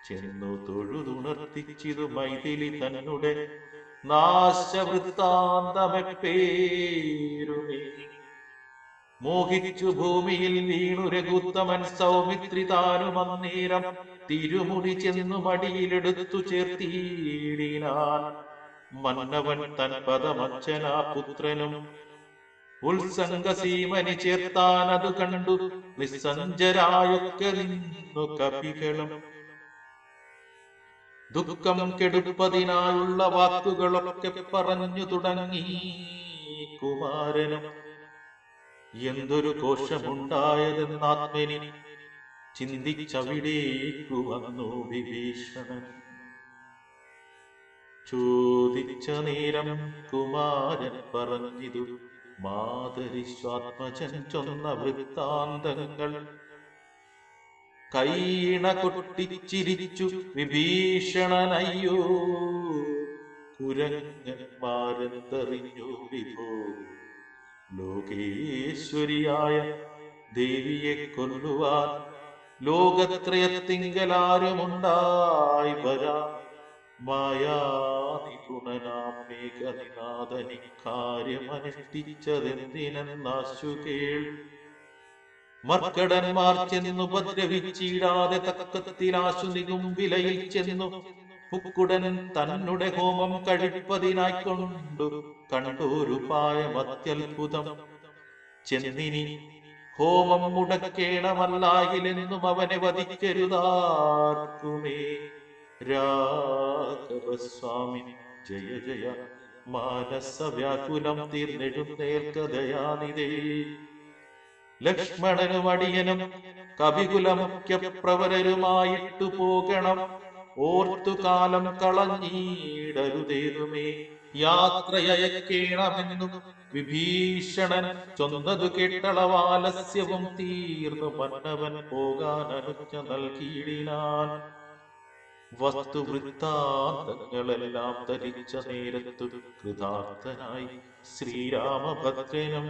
ചെന്നു തൊഴുതുണർത്തിച്ചിതു മൈഥിലി തന്നെ നാശവൃത്താന്തമെപ്പേരുമേ. മോഹിച്ചു ഭൂമിയിൽ വീണു രഘുത്തമൻ സൗമിത്രി താനും അന്നേരം തിരുമുടി ചെന്നു മടിയിലെടുത്തു ചേർത്തിയിടിനാൻ. മന്നവൻ തൻ പദമച്ഛനാ പുത്രനും ഉത്സംഗസീമനി ചേർത്താനതു കണ്ടു നിസ്സഞ്ജരായൊക്കെ നിന്നു കവികളും. ദുഃഖം കെടുപ്പതിനായുള്ള വാക്കുകളൊക്കെ പറഞ്ഞു തുടങ്ങി കുമാരനും. എന്തൊരു കോശമുണ്ടായതെന്നാത്മനി ചിന്തിച്ചവിടേക്കു വന്നു വിഭീഷണൻ. ചോദിച്ച നേരം കുമാരൻ പറഞ്ഞിതു മാതരിശ്വാത്മജൻ ചൊന്ന വൃത്താന്തങ്ങൾ. കൈണ കൊട്ടിച്ചിരിച്ചു വിഭീഷണനയ്യോ, കുരങ്ങന്മാരെന്തറിഞ്ഞു വിഭോ, ലോകേശ്വരിയായ ദേവിയെ കൊല്ലുവാൻ ലോകത്രയത്തിങ്കലാരുമുണ്ടായി വരാ. മായാനിപുണനാം മേഘനിനാഥനിക്കാര്യമനുഷ്ഠിച്ചതെന്തിനെന്നാശു കേൾ. മർക്കടന്മാർ ചെന്നുപദ്രവിച്ചിടാതെ തക്കത്തിലാശു നികുംബിലയിൽ ചെന്നു പുക്കുടൻ തന്നെ ഹോമം കഴിപ്പതിനായിക്കൊണ്ടു കണ്ടോരുപായം അത്യത്ഭുതം. ചെന്നിനി ഹോമം മുടക്കേണമല്ലായിലെന്നും അവനെ വധിക്കരുതാർക്കുമേ. രാഘവസ്വാമി ജയ ജയ, മാനസ വ്യാകുലം തീർന്നെഴുന്നേൽക്കദയാനിധേ. ലക്ഷ്മണനും അടിയനും കവികുലമുഖ്യ പ്രവരരുമായിട്ടു പോകണം, ഓർത്തു കാലം കളഞ്ഞിടരുതേതുമേ. യാത്രയയക്കേണമെന്നും വിഭീഷണൻ ചൊന്നതു കേട്ടളവാലസ്യവും തീർന്നു മന്നവൻ പോകാൻ അനുജ്ഞ നൽകിയിടിനാൻ. വസ്തുവൃത്താന്തങ്ങളെല്ലാം ധരിച്ച നേരത്തു കൃതാർത്ഥനായി ശ്രീരാമഭദ്രനും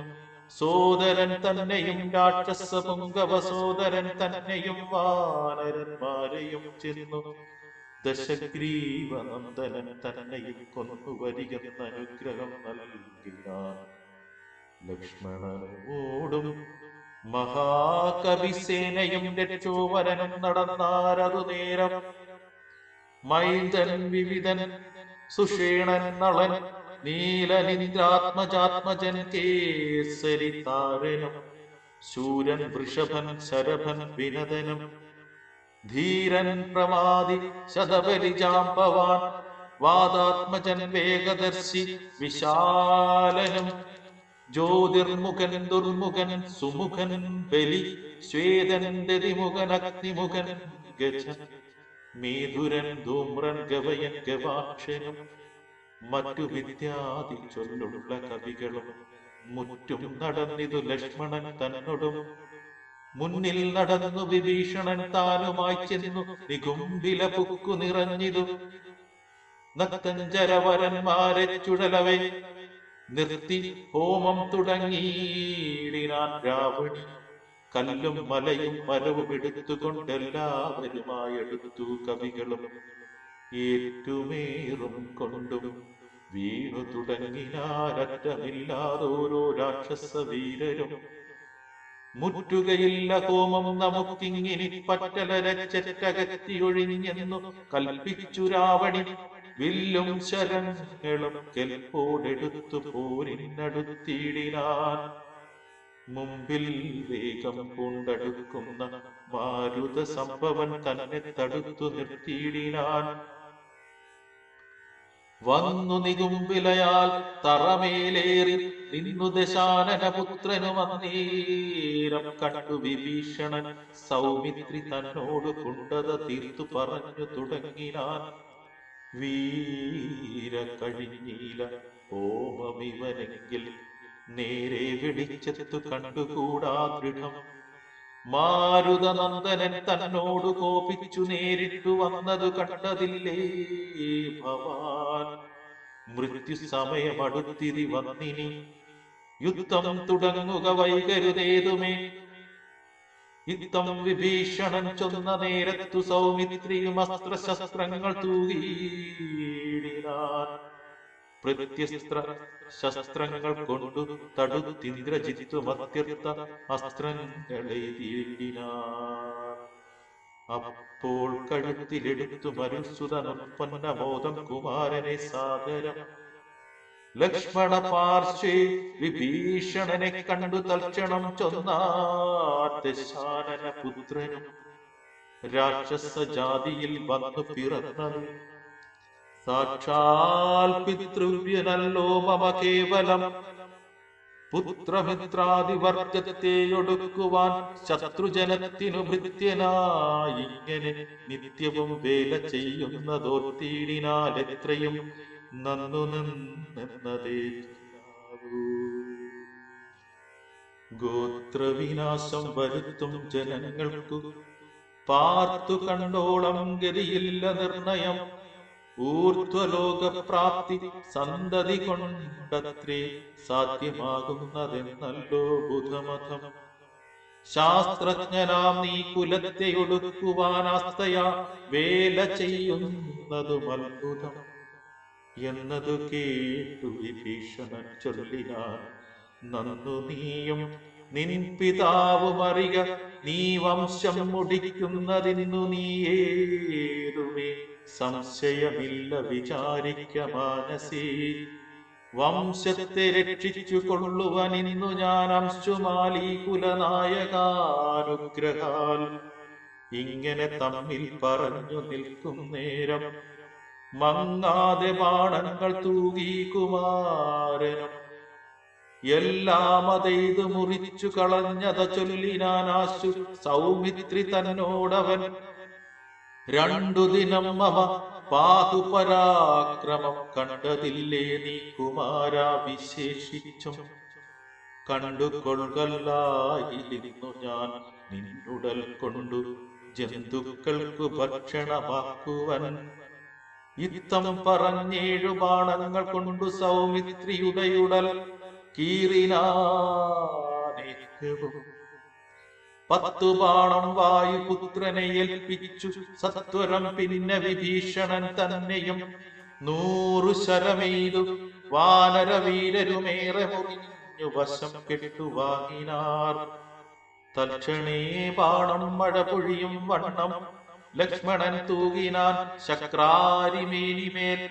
സോദരൻ തന്നെയും രാക്ഷസ പുങ്കവ സോദരൻ തന്നെയും വാനരന്മാരെയും ചെന്നു ദശഗ്രീവനന്ദനൻ തന്നെയും കൊന്നുവരികെന്ന അനുഗ്രഹം നൽകിനാൻ. ലക്ഷ്മണനോടും മഹാകവിസേനയും രക്ഷോവരനും നടന്നാരതു നേരം. മൈന്ദൻ വിവിധൻ സുഷേണൻ നളൻ നീലനിന്ദ്രാത്മജാത്മജൻ കേസരി താരനും ശൂരൻ വൃഷഭൻ ശരഭൻ വിനദനും ധീരൻ പ്രമാദി ശതബലിജാംബവാൻ വാദാത്മജൻ വേഗദർശി വിശാലനും ജ്യോതിർമുഖൻ ദുർമുഖൻ സുമുഖൻ ബലി ശ്വേതൻ ദതിമുഖൻ അഗ്നിമുഖൻ ഗജൻ മേധുരൻ ധൂമ്രൻ ഗവയൻ ഗവാക്ഷനും മറ്റു വിദ്യാദി ചൊല്ലുള്ള കവികളും മുറ്റും നടന്നിതു ലക്ഷ്മണൻ തന്നോടും. മുന്നിൽ നടന്നു വിഭീഷണൻ താനുമായി ചെന്നു നികുംബില പുക്കു നിറഞ്ഞിതു. നക്തഞ്ചരവരന്മാരെ ചുഴലവേ നിർത്തി ഹോമം തുടങ്ങിയിടിനാൻ രാവണി. കല്ലും മലയും മരവും എടുത്തുകൊണ്ടെല്ലാവരുമായെടുത്തു കവികളും ഏറ്റുമേറും കൊണ്ടും വീണു തുടങ്ങിനാരറ്റമില്ലാതോരോ രാക്ഷസ വീരരും. മുറ്റുകയില്ല ഹോമം നമുക്കിങ്ങിനി പറ്റലരച്ചറ്റകത്തിയൊഴിഞ്ഞെന്നു കൽപ്പിച്ചു രാവണി. വില്ലും ശരങ്ങളും കെൽപ്പോടെടുത്തു പോരിനടുത്തിടിനാൻ. മുമ്പിൽ വേഗം കൊണ്ടടുക്കുന്ന മാരുത സംഭവൻ തന്നെ തടുത്തു നിർത്തിയിടിനാൻ. വന്നു നികുംബിലയാൽ തറമേലേറി നിന്നു ദശാനനപുത്രനു വന്നീരം കണ്ടു വിഭീഷണൻ സൗമിത്രി തന്നോട് കുണ്ടത തീർത്തു പറഞ്ഞു തുടങ്ങിനാൻ. വീര കഴിഞ്ഞീല ഹോമമിവനെങ്കിൽ നേരെ വെളിച്ചത്തു കണ്ടുകൂടാ ദൃഢം. മാരുതനന്ദനൻ തന്നോടു കോപിച്ചു നേരിട്ടു വന്നതു കണ്ടതില്ലേ ഭവാൻ. മൃത്യു സമയമടുത്തിരി വന്നിനി യുദ്ധം തുടങ്ങുക വൈകരുതേതുമേ. യുദ്ധം വിഭീഷണൻ ചൊന്ന നേരത്തു സൗമിത്രിയും അസ്ത്രശസ്ത്രങ്ങൾ തൂകിയിടിനാൻ. പ്രത്യസ്ത്ര ശസ്ത്രങ്ങൾ കൊണ്ടു തടുത്തിന്ദ്രജിത്തു മത്യർത്ഥ അസ്ത്രങ്ങളെ തീണ്ടിനാൻ. അപ്പോൾ കഴുത്തിലെടുത്തു മരുസുതനുൽപ്പന്നബോധം കുമാരനെ സാദരം. ലക്ഷ്മണ പാർശ്വേ വിഭീഷണനെ കണ്ടു തൽക്ഷണം ചൊന്നാൻ ദശാനന പുത്രനും രാക്ഷസ ജാതിയിൽ വന്നു പിറന്നത്. സാക്ഷാൽ പിതൃവ്യനല്ലോ മമ കേവലം പുത്രമിത്രാദിവർഗത്തെയൊടുക്കുവാൻ ശത്രുജനത്തിനു ഭൃത്യനായി ഇങ്ങനെ നിത്യവും വേല ചെയ്യുന്നതോർത്തിയിടിനാൽ എത്രയും നന്നു നിന്നതേ ഗോത്രവിനാശം വരുത്തും ജനങ്ങൾക്കു പാർത്തു കണ്ടോളം ഗതിയില്ല നിർണയം. ഊർധ്വലോകപ്രാപ്തി സന്തതി കൊണ്ടത്രേ സാധ്യമാകുന്നതെന്നല്ലോ ബുധമതം. ശാസ്ത്രജ്ഞനാം നീ കുലത്തെ ഒടുക്കുവാനാസ്തയാ വേല ചെയ്യുന്നതും അത്ഭുതം എന്നതു കേട്ടു വിഭീഷണൻ ചൊല്ലിനാൻ. നന്നു നീയും നിൻ പിതാവും അറിക, നീ വംശം മുടിക്കുന്നതിന്നു നീയേതുമേ സംശയമില്ല വിചാരിക്ക മാനസേ. വംശത്തെ രക്ഷിച്ചു കൊള്ളുവാൻ ഇന്നു ഞാൻ അംശുമാലി കുലനായകാനുഗ്രഹാൽ ഇങ്ങനെ തമ്മിൽ പറഞ്ഞു നിൽക്കും നേരം മങ്ങാതെ ബാണങ്ങൾ തൂകി കുമാരനും എല്ലാം അതെയ്തു മുറിച്ചു കളഞ്ഞത ചൊല്ലിനാനാശു സൗമിത്രി തന്നോടവൻ. രണ്ടു ദിനം മമ ബാഹുപരാക്രമം കണ്ടതില്ലേ നീ കുമാരാ വിശേഷിച്ചും. കണ്ടുകൊള്ളുകല്ലായിരുന്നു ഞാൻ നിന്നുടൽ കൊണ്ടു ജന്തുക്കൾക്കു ഭക്ഷണമാക്കുവൻ. ഇത്തം പറഞ്ഞേഴു ബാണങ്ങൾ കൊണ്ടു സൗമിത്രിയുടയുടൽ കീറിനാനേറ്റവും. 10 ബാണം വായുപുത്രനെ ഏൽപ്പിച്ചു സത്വരം പിന്നെ വിഭീഷണൻ തന്നെയും. 100 ശരമെയ്തു വാനരവീരരുമേറെ മുറിഞ്ഞു വശം കെട്ടുവാങ്ങിനാർ. തൽക്ഷണേ ബാണം മഴ പൊഴിയും വണ്ണം ലക്ഷ്മണൻ തൂകിനാൻ ശക്രാരിമേനിമേൽ.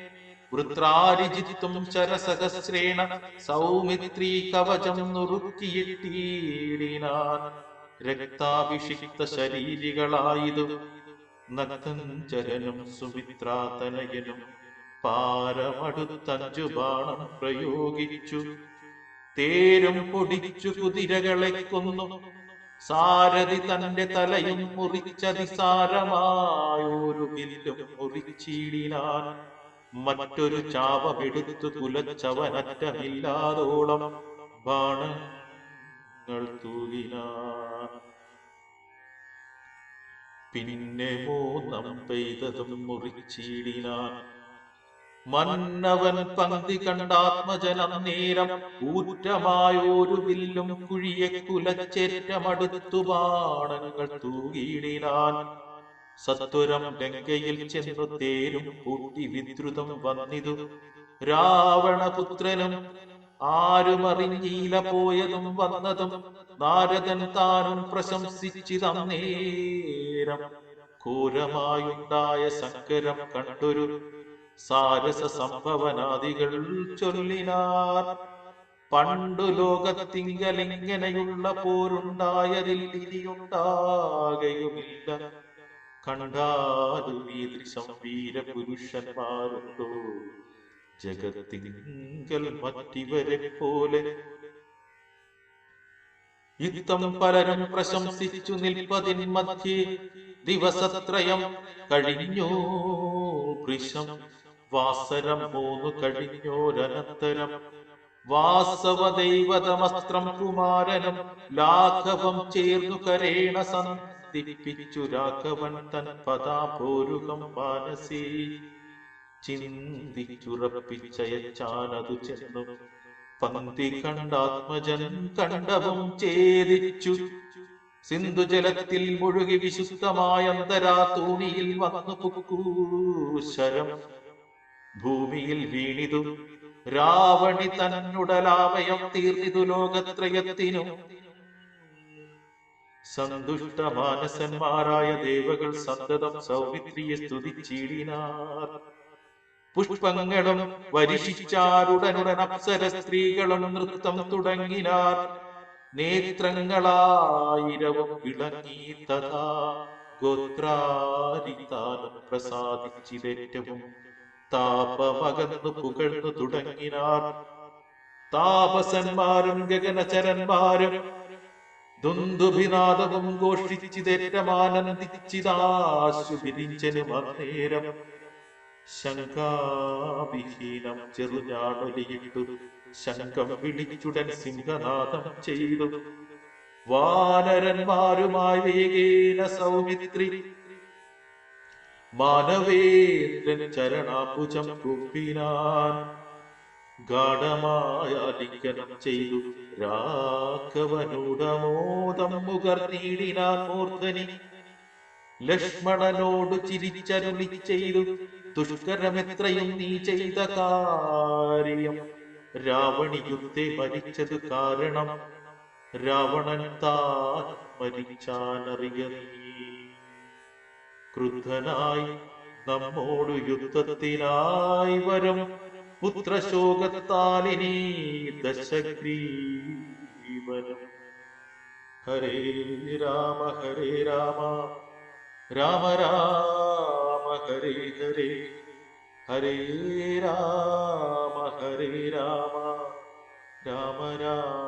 വൃത്രാരിജിത്തും ശരസഹസ്രേണ സൗമിത്രീ കവചം നുറുക്കിയിട്ടീടിനാൻ. രക്താഭിഷിക്ത ശരീരികളായതു നക്തഞ്ചരനും സുമിത്രാതനയനും പാരമടുത്തഞ്ചു ബാണം പ്രയോഗിച്ചു. തേരും പൊടിച്ചു കുതിരകളെ കൊന്നു സാരഥി തന്റെ തലയും മുറിച്ചതിസാരമായൊരു വില്ലും മുറിച്ചിടിനാൻ. മറ്റൊരു ചാപമെടുത്തു കുലച്ചവനറ്റമില്ലാതോളം ബാണങ്ങൾ തൂകിനാൻ. പിന്നെ 3 പെയ്തതും മുറിച്ചിടിനാൻ. മന്നവൻ പങ്ക്തി കണ്ടാത്മജനം നേരം ഊറ്റമായൊരു വില്ലും കുഴിയെ കുലച്ചേറ്റമടുത്തു ബാണങ്ങൾ തൂകിയിടിനാൻ. സത്വരം ലങ്കയിൽ ചെന്നു തേരും പൂട്ടി വിദ്രുതം വന്നിതു രാവണപുത്രനും. ആരുമറിഞ്ഞീല പോയതും വന്നതും നാരദൻ താനും പ്രശംസിച്ചിതന്നേരം. ഘോരമായുണ്ടായ സങ്കരം കണ്ടൊരു സാരസ സംഭവനാദികൾ ചൊല്ലിനാർ. പണ്ടു ലോകത്തിങ്കലിങ്ങനെയുള്ള പോരുണ്ടായതിൽ ഇനിയുണ്ടാകയുമില്ല. കണ്ടാലും ഈദൃശം വീരപുരുഷന്മാരുണ്ടോ ജഗത്തിങ്കൽ മറ്റിവരെ പോലെ. യുദ്ധം പലരും പ്രശംസിച്ചു നിൽപ്പതിൻ മധ്യേ ദിവസത്രയം കഴിഞ്ഞു വൃഷം. വാസരം 3 കഴിഞ്ഞോരനന്തരം വാസവദൈവതമസ്ത്രം കുമാരനും ലാഘവം ചേർന്നു കരേണ സന്ധിപ്പിച്ചു രാഘവൻ തൻ പദാപോരുകം മാനസി ചിന്തിച്ചുറപ്പിച്ചയച്ചാനതു ചെന്നു. പന്തി കണ്ടാത്മജൻ കണ്ടവും ഛേദിച്ചു സിന്ധുജലത്തിൽ മുഴുകി വിശുദ്ധമായ അന്തരാ തൂണിയിൽ വന്നു പുക്കൂശരം. ഭൂമിയിൽ വീണിതു രാവണി തന്നുടലാമയം തീർന്നിതു ലോകത്രയത്തിനും. സന്തുഷ്ട മാനസന്മാരായ ദേവകൾ സന്തതം സൗമിത്രിയെ സ്തുതിച്ചിടിനാർ. പുഷ്പങ്ങളും വരിഷിച്ചാരുടനുടൻ അപ്സര സ്ത്രീകളും നൃത്തം തുടങ്ങിനാർ. നേത്രങ്ങളായിരവും ഇളങ്ങി തഥാ ഗോത്രാരിതാനം പ്രസാദിച്ചിതേറ്റവും താപമകന്നു പുകഴ്ന്നു തുടങ്ങിനാർ. താപസന്മാരും ഗഗനചരന്മാരും ദുന്ദുഭിനാദവും ഘോഷിച്ചിതേറ്റമാനന്ദിച്ചിതാശു പിരിഞ്ചനും അന്നേരം ശങ്കാവിഹീനം ചെറുഞാണൊലിയിട്ടു ശങ്കം വിളിച്ചുടൻ സിംഹനാദം ചെയ്തു. വാനരന്മാരുമായി വേഗേന സൗമിത്രി മാനവേന്ദ്രൻ ചരണാഭുജം കുപ്പിനാൻ ഗാഠമായ ലിംഗനം ചെയ്തു. രാഘവനുടമോദം മുകർന്നീടിനാൻ മൂർധനി ലക്ഷ്മണനോട് ചിരിച്ചരുളി ചെയ്തു. ദുഷ്കരമെത്രയും നീ ചെയ്ത കാര്യം രാവണിയുദ്ധേ മരിച്ചത് കാരണം രാവണൻ താൻ മരിച്ചാനറിയ നീ. ക്രുദ്ധനായി നമ്മോടു യുദ്ധത്തിനായി വരും പുത്രശോകത്താലിനി ദശഗ്രീവനും. ഹരേ രാമ ഹരേ രാമ രാമ രാമ ഹരേ ഹരേ ഹരേ രാമ ഹരേ രാമ രാമ രാമ